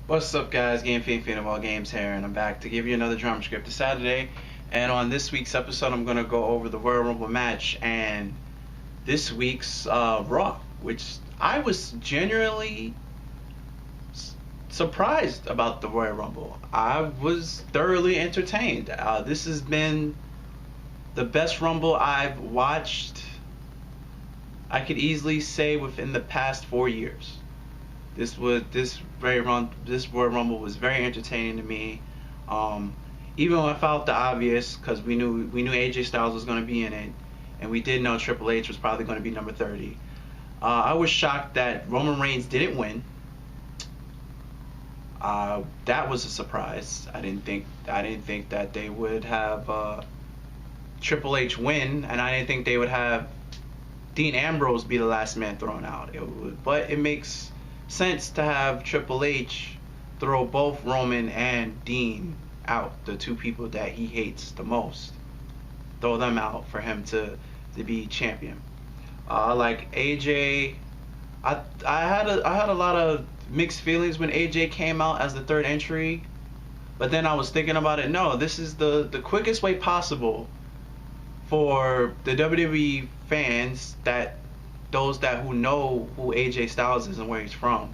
What's up, guys? Game Fan of all games here, and I'm back to give you another drama script. It's Saturday, and on this week's episode, I'm gonna go over the Royal Rumble match and this week's Raw, which I was genuinely surprised about the Royal Rumble. I was thoroughly entertained. This has been the best Rumble I've watched. I could easily say within the past 4 years. This Royal Rumble was very entertaining to me. Even without the obvious, because we knew AJ Styles was going to be in it, and we did know Triple H was probably going to be number 30. I was shocked that Roman Reigns didn't win. That was a surprise. I didn't think that they would have Triple H win, and I didn't think they would have Dean Ambrose be the last man thrown out. But it makes sense to have Triple H throw both Roman and Dean out, the two people that he hates the most. Throw them out for him to be champion. Like AJ, I had a lot of mixed feelings when AJ came out as the third entry, but then I was thinking about it. No, this is the quickest way possible for the WWE fans, those who know who AJ Styles is and where he's from.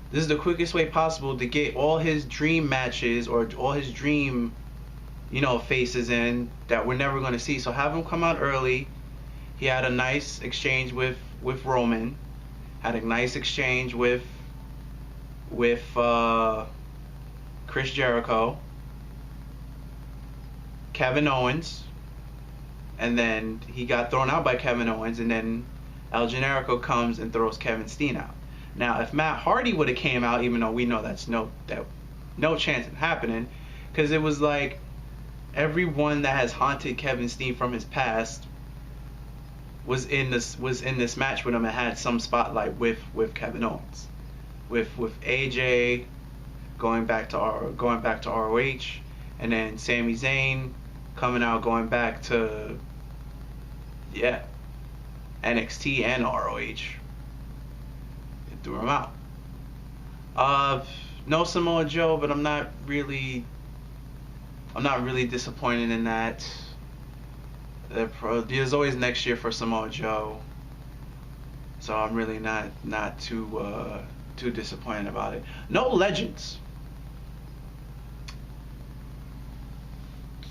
This is the quickest way possible to get all his dream matches or all his dream, faces in that we're never going to see. So have him come out early. He had a nice exchange with Roman. Had a nice exchange with Chris Jericho, Kevin Owens, and then he got thrown out by Kevin Owens, and then El Generico comes and throws Kevin Steen out. Now, if Matt Hardy would have came out, even though we know that's no chance of happening, because it was like everyone that has haunted Kevin Steen from his past was in this match with him and had some spotlight with Kevin Owens, with AJ going back to ROH, and then Sami Zayn coming out going back to NXT and ROH. It threw him out. No Samoa Joe, but I'm not really disappointed in that. There's always next year for Samoa Joe, so I'm really not too disappointed about it. No legends.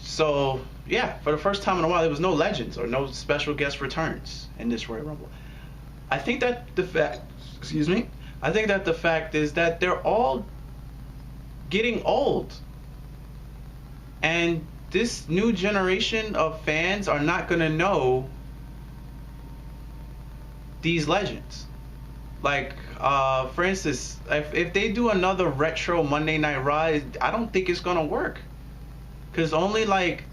So yeah, for the first time in a while, there was no legends or no special guest returns in this Royal Rumble. I think that the fact is that they're all getting old, and this new generation of fans are not gonna know these legends. Like, for instance, if they do another retro Monday Night Raw, I don't think it's gonna work. Because only like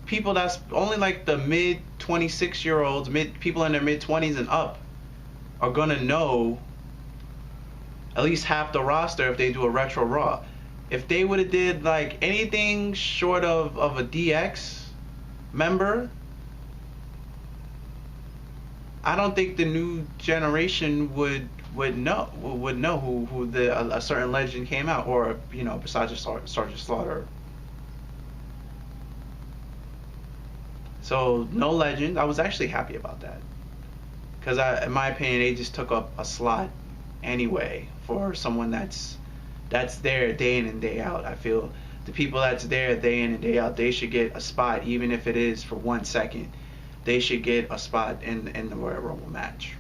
the mid 26-year-olds, people in their mid 20s and up are gonna know at least half the roster if they do a retro Raw. If they would have did like anything short of a DX member, I don't think the new generation would know who a certain legend came out, or besides Sergeant Slaughter. So no legend. I was actually happy about that, because in my opinion, they just took up a slot anyway for someone that's there day in and day out. I feel the people that's there day in and day out, they should get a spot, even if it is for 1 second. They should get a spot in the Royal Rumble match.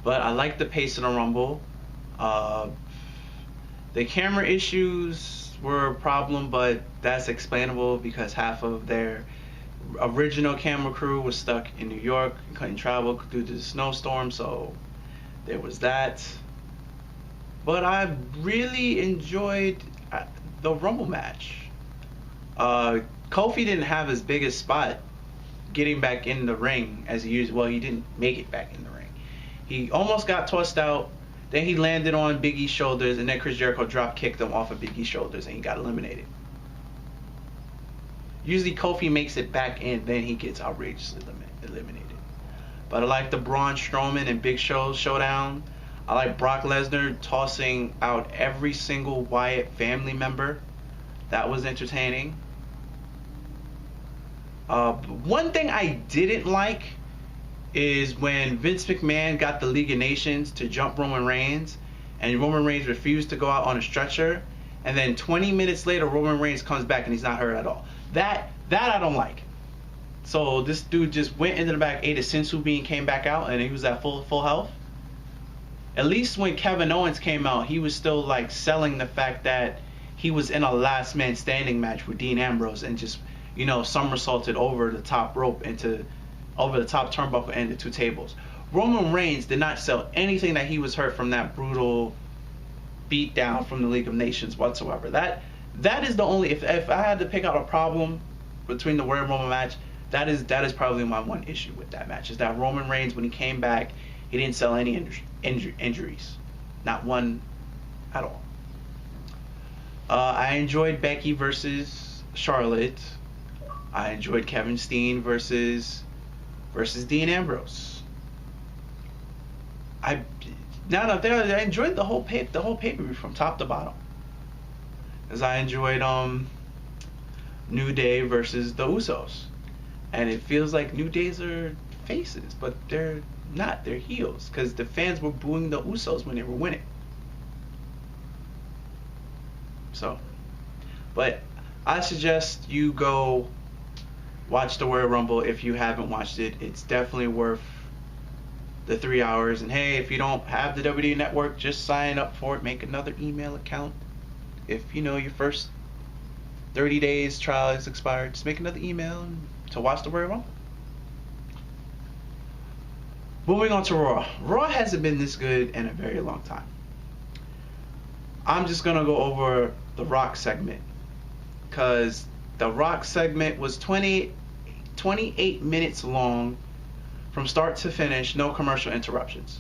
But I like the pace of the Rumble. The camera issues were a problem, but that's explainable because half of their original camera crew was stuck in New York and couldn't travel due to the snowstorm, so there was that. But I really enjoyed the Rumble match. Kofi didn't have his biggest spot getting back in the ring as he used. Well, he didn't make it back in the ring. He almost got tossed out. Then he landed on Big E's shoulders, and then Chris Jericho drop kicked him off of Big E's shoulders, and he got eliminated. Usually Kofi makes it back in, then he gets outrageously eliminated. But I like the Braun Strowman and Big Show showdown. I like Brock Lesnar tossing out every single Wyatt family member. That was entertaining. One thing I didn't like is when Vince McMahon got the League of Nations to jump Roman Reigns, and Roman Reigns refused to go out on a stretcher, and then 20 minutes later Roman Reigns comes back and he's not hurt at all. That I don't like. So this dude just went into the back, ate a sensu bean, came back out, and he was at full health. At least when Kevin Owens came out, he was still like selling the fact that he was in a last man standing match with Dean Ambrose and just, you know, somersaulted over the top rope over the top turnbuckle and the two tables. Roman Reigns did not sell anything that he was hurt from that brutal beat down from the League of Nations whatsoever. That is the only, if I had to pick out a problem between the Royal Rumble match, that is probably my one issue with that match, is that Roman Reigns, when he came back, he didn't sell any injuries. Not one at all. I enjoyed Becky versus Charlotte. I enjoyed Kevin Steen versus Dean Ambrose. I enjoyed the whole pay-per-view from top to bottom. As I enjoyed New Day versus the Usos. And it feels like New Days are faces, but they're not. They're heels, because the fans were booing the Usos when they were winning. So, but I suggest you go watch the Royal Rumble if you haven't watched it. It's definitely worth the 3 hours. And hey, if you don't have the WWE Network, just sign up for it. Make another email account. If you know your first 30 days trial is expired, just make another email to watch the Royal Rumble. Moving on to Raw. Raw hasn't been this good in a very long time. I'm just gonna go over the Rock segment, because the Rock segment was 28 minutes long from start to finish, no commercial interruptions.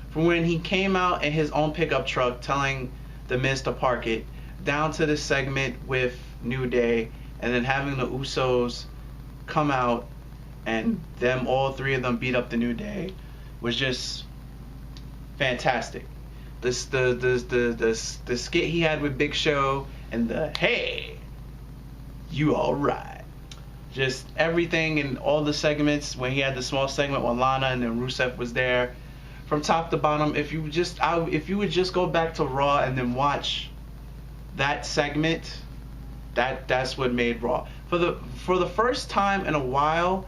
From when he came out in his own pickup truck telling The Miz to park it, down to the segment with New Day, and then having the Usos come out and them, all three of them, beat up the New Day, was just fantastic. The skit he had with Big Show and the "Hey, you alright?" Just everything in all the segments, when he had the small segment with Lana and then Rusev was there, from top to bottom. If you would just go back to Raw and then watch that segment, that's what made Raw. For the first time in a while,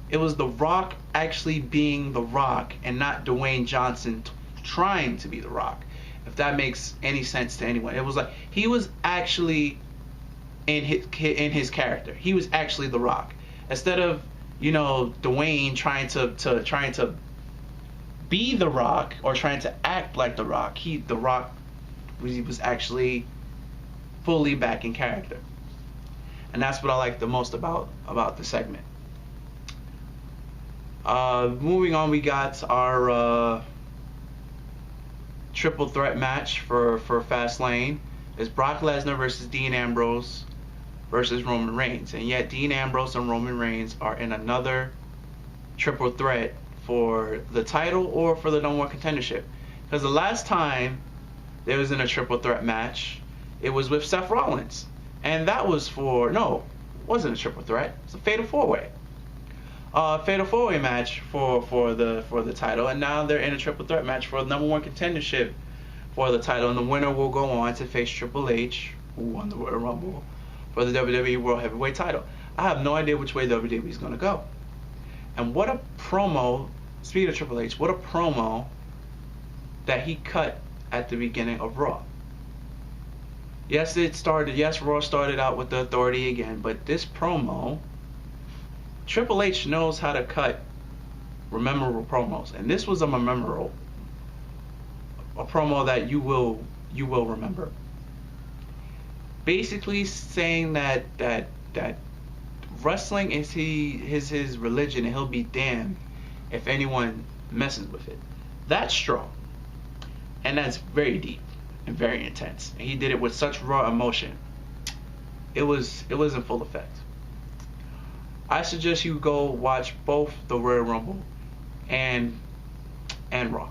it was The Rock actually being The Rock and not Dwayne Johnson trying to be The Rock. If that makes any sense to anyone, it was like he was actually in his character. He was actually The Rock, instead of, you know, Dwayne trying to be The Rock or trying to act like The Rock. He was actually fully back in character, and that's what I like the most about the segment. Moving on, we got our triple threat match for Fastlane. It's Brock Lesnar versus Dean Ambrose versus Roman Reigns, and yet Dean Ambrose and Roman Reigns are in another triple threat for the title or for the #1 contendership. Because the last time they was in a triple threat match, it was with Seth Rollins, and that was it wasn't a triple threat. It's a fatal four-way. Fatal four-way match for the title, and now they're in a triple threat match for the #1 contendership for the title, and the winner will go on to face Triple H, who won the Royal Rumble, for the WWE World Heavyweight title. I have no idea which way WWE is going to go. And what a promo, speaking of Triple H, what a promo that he cut at the beginning of Raw. Yes, Raw started out with the Authority again, but this promo, Triple H knows how to cut memorable promos, and this was a promo that you will remember. Basically saying that wrestling is his religion, and he'll be damned if anyone messes with it. That's strong, and that's very deep and very intense, and he did it with such raw emotion. It was in full effect. I suggest you go watch both the Royal Rumble and Raw.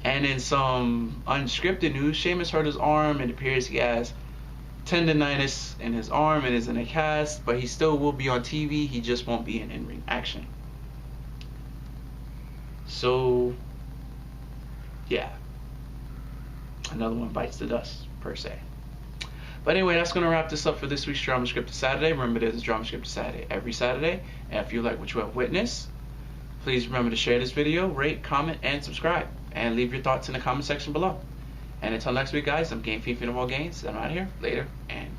And in some unscripted news, Sheamus hurt his arm. It appears he has tendonitis in his arm and is in a cast, but he still will be on TV. He just won't be in ring action. So, yeah. Another one bites the dust, per se. But anyway, that's going to wrap this up for this week's Drama Scripted Saturday. Remember, there's a Drama Scripted Saturday every Saturday. And if you like what you have witnessed, please remember to share this video, rate, comment, and subscribe. And leave your thoughts in the comment section below. And until next week, guys, I'm Game Fiend of all games. I'm out of here. Later, and